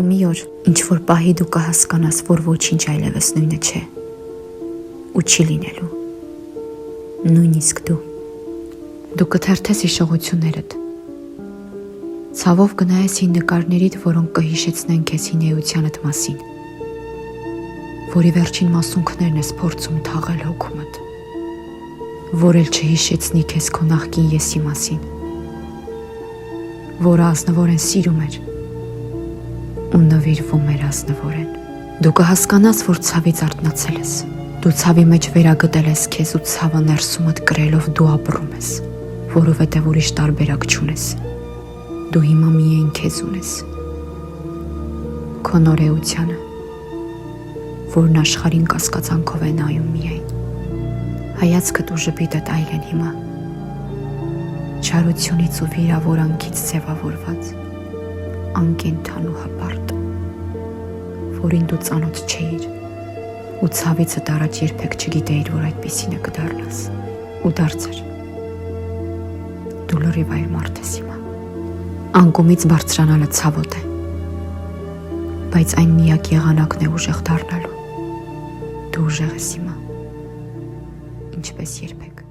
ու մի օր ինչ որ պահի դու կհասկանաս, որ ոչինչ այլևս նույնը չէ ու չի լինելու, նույնիսկ դու կթերթես հիշողություններդ, ցավով կնայես հին նկարներիդ, որոնք կհիշեցնեն քեզ հին էությանդ մասին, որի վերջին մասունքներն ես փորձում թաղել հոգումդ, որ էլ չհիշեցնի քեզ քո նախկին եսի մասին, որը ազնվորեն սիրում էր ու նվիրվում էր ազնվորեն։ Դու կհասկանաս, որ ցավից արթնացել ես, դու ցավի մեջ վերագտել ես քեզ ու ցավը ներսումդ կրելով դու ապրում ես, որովհետև ուրիշ տարբերակ չունես, դու հիմա միայն քեզ ունես, քո նոր էությանը, որն աշխարհին կասկածանքով է նայում միայն, հայացքդ ու ժպիտդ այլ են հիմա, չարությունից ու վիրավորանքից ձևավորված, անկենդան ու հպարտ, որին դու ծանոթ չէիր ու ցավիցդ առաջ երբեք չգիտեիր, որ այդպիսինը կդառնաս ու դարձար։ Դու լրիվ այլ մարդ ես հիմա։ Անկումից բարձրանալը ցավոտ է, բայց այն միակ եղանակն է ուժեղ դառնալու։ Դու ուժեղ ես հիմա, ինչպես երբեք։